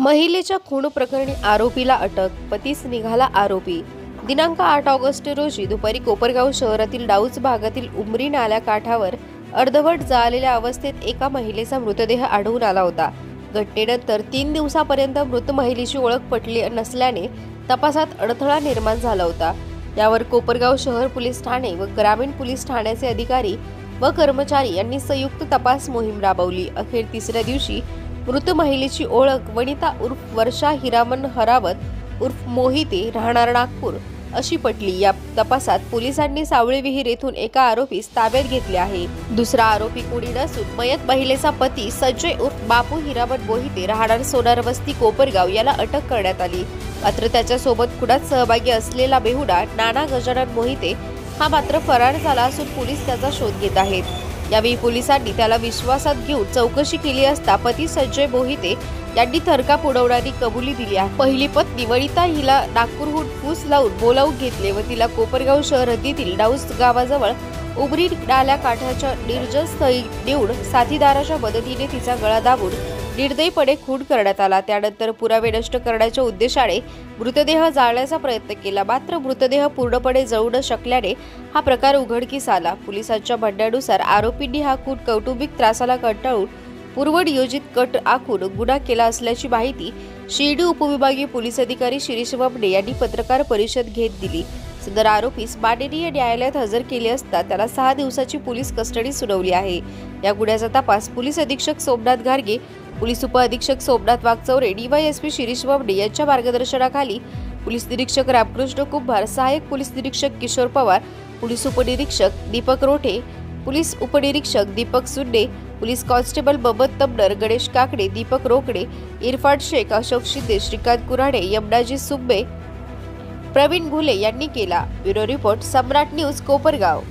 महिलेच्या खून प्रकरणी आरोपीला अटक, पतीस निघाला आरोपी। दिनांक 8 ऑगस्ट रोजी दुपारी कोपरगाव शहरातील डाऊज भागातील उमरी नाल्या काठावर अर्धवट जाळलेल्या अवस्थेत एका महिलेचा मृतदेह आढळून आला होता। घटनेनंतर 3 दिवसांपर्यंत मृत महिलेची ओळख पटली नसल्याने तपासात अडथळा निर्माण झाला होता। यावर कोपरगाव शहर पोलीस ठाणे व ग्रामीण पोलीस ठाण्याचे अधिकारी व कर्मचारी यांनी संयुक्त तपास मोहीम राबवली। अखेर तिसऱ्या दिवशी मृत महिलेची ओळख वनिता उर्फ वर्षा हिरामन हरावत उर्फ मोहिते राहणार नागपूर अशी पटली। या तपासात पोलिसांनी सावळी विहीर येथून एका आरोपीस ताब्यात घेतले आहे। दुसरा आरोपी कोणी नसून मयत महिलेचा पती संजय उर्फ बापू हिरामन मोहिते राहणार सोनार वस्ती कोपरगाव याला अटक करण्यात आली। मात्र त्याच्यासोबत खुनात सहभागी असलेला बेहुडा नाना गजानन मोहिते हा मात्र फरार झाला असून पोलीस त्याचा शोध घेत आहेत। यावेळी पोलिसांनी त्याला विश्वासात घेऊन चौकशी केली असता पती संजय मोहिते यांनी थरकाप उडवणारी कबुली दिली आहे। पहिली पत्नी वनिता हिला नागपूरहून फूस लावून बोलावून घेतले व तिला कोपरगाव शहर हद्दीतील डाऊस गावाजवळ उमरी नाल्या काठाच्या निर्जन स्थळी नेऊन साथीदाराच्या मदतीने तिचा गळा दाबून निर्दयीपणे खून करण्यात आला। त्यानंतर पुरावे नष्ट करण्याच्या उद्देशाने मृतदेह जाळण्याचा प्रयत्न केला, मात्र मृतदेह पूर्णपणे जळू न शकल्याने हा प्रकार उघडकीस आला। पोलिसांच्या म्हणण्यानुसार आरोपींनी हा खून कौटुंबिक त्रासाला कंटाळून पूर्वनियोजित कट आखून गुन्हा केला असल्याची माहिती शिर्डी उपविभागीय पोलीस अधिकारी शिरीष वमने यांनी पत्रकार परिषद घेत दिली। सदर आरोपीस माननीय न्यायालयात हजर केले असता त्याला 6 दिवसाची पोलीस कस्टडी सुनावली आहे। या गुन्ह्याचा तपास पोलीस अधीक्षक सोमनाथ गार्गे, पोलीस उपअधीक्षक सोमनाथ वागचौरे, डीवायएसपी शिरीष वमने यांच्या मार्गदर्शनाखाली पोलीस निरीक्षक रामकृष्ण कुंभार, सहाय्यक पोलीस निरीक्षक किशोर पवार, पोलीस उपनिरीक्षक दीपक रोठे, पोलीस उपनिरीक्षक दीपक सुन्ने, पोलीस कॉन्स्टेबल बबन तमनर, गणेश काकडे, दीपक रोकडे, इरफान शेख, अशोक शिंदे, श्रीकांत कुऱ्हाडे, यमनाजी सुब्बे, प्रवीण घुले यांनी केला। ब्युरो रिपोर्ट, सम्राट न्यूज, कोपरगाव।